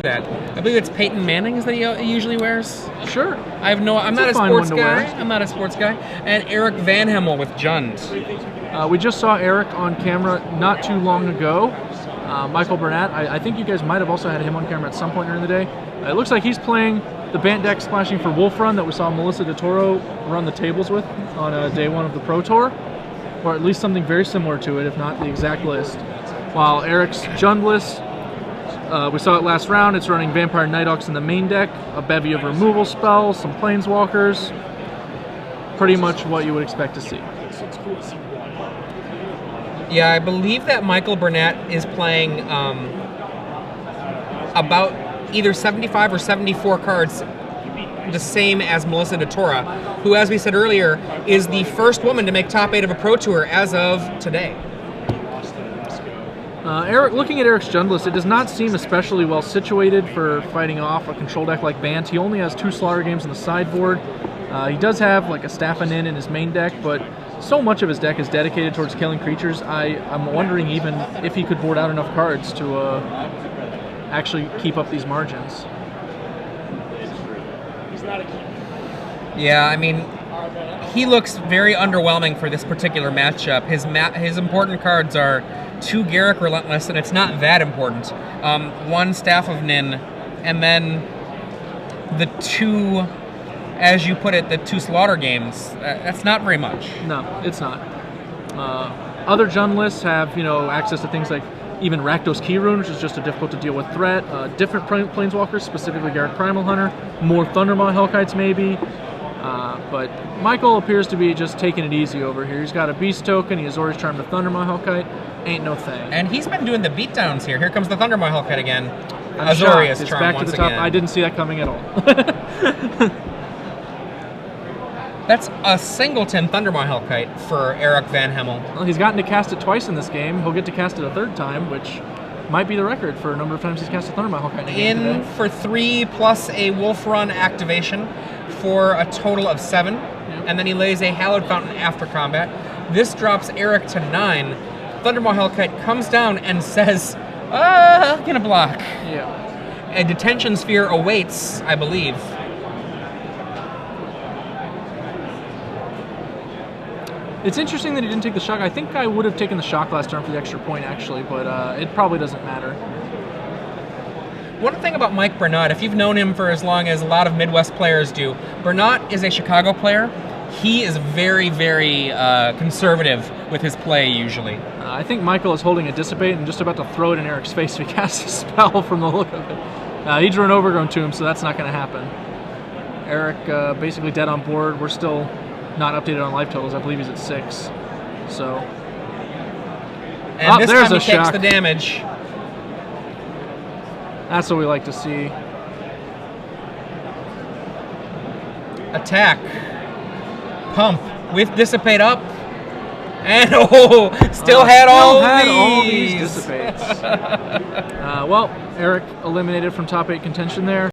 that. I believe it's Peyton Manning's that he usually wears. Sure. I'm not a sports guy. I'm not a sports guy. And Eric VanHemel with Jund. We just saw Eric on camera not too long ago. Michael Bernat, I think you guys might have also had him on camera at some point during the day. It looks like he's playing the Bant deck splashing for Wolf Run that we saw Melissa DeToro run the tables with on day one of the Pro Tour, or at least something very similar to it, if not the exact list. While Eric's Jund list, we saw it last round, it's running Vampire Nighthawks in the main deck, a bevy of removal spells, some Planeswalkers, pretty much what you would expect to see. Yeah, I believe that Michael Bernat is playing about either 75 or 74 cards, the same as Melissa DeTora, who, as we said earlier, is the first woman to make top 8 of a Pro Tour as of today. Eric, looking at Eric's Jund list, it does not seem especially well situated for fighting off a control deck like Bant. He only has 2 Slaughter Games on the sideboard. He does have like a Staffin' in his main deck, but so much of his deck is dedicated towards killing creatures. I'm wondering even if he could board out enough cards to actually keep up these margins. Yeah, I mean, he looks very underwhelming for this particular matchup. His important cards are 2 Garruk Relentless, and it's not that important. 1 Staff of Nin, and then the 2, as you put it, the 2 Slaughter Games. That's not very much. No, it's not. Other Jund lists have, access to things like even Rakdos Keyrune, which is just a difficult to deal with threat. Different Planeswalkers, specifically Garruk Primal Hunter. More Thundermaw Hellkites, maybe. But Michael appears to be just taking it easy over here. He's got a Beast token. He has Azorius Charm to Thundermaw Hellkite. Ain't no thing. And he's been doing the beatdowns here. Here comes the Thundermaw Hellkite again. Azorius Charm back once to the top. again. I didn't see that coming at all. That's a singleton Thundermaw Hellkite for Eric VanHemel. Well, he's gotten to cast it twice in this game. He'll get to cast it a 3rd time, which might be the record for a number of times he's cast a Thundermaw Hellkite in a game today. For 3 plus a Wolf Run activation for a total of 7. Yep. And then he lays a Hallowed Fountain after combat. This drops Eric to 9. Thundermaw Hellkite comes down and says, gonna block. Yeah. A Detention Sphere awaits, I believe. It's interesting that he didn't take the shock. I think I would have taken the shock last turn for the extra point, actually, but it probably doesn't matter. One thing about Mike Bernat, if you've known him for as long as a lot of Midwest players do, Bernat is a Chicago player. He is very, very conservative with his play, usually. I think Michael is holding a Dissipate and just about to throw it in Eric's face if he casts a spell from the look of it. He drew an Overgrown Tomb, so that's not going to happen. Eric basically dead on board. We're still not updated on life totals. I believe he's at 6. So, and this there's time a he takes shock. the damage. That's what we like to see. Attack. Pump with Dissipate up. And still had all these Dissipates. Well, Eric eliminated from top 8 contention there.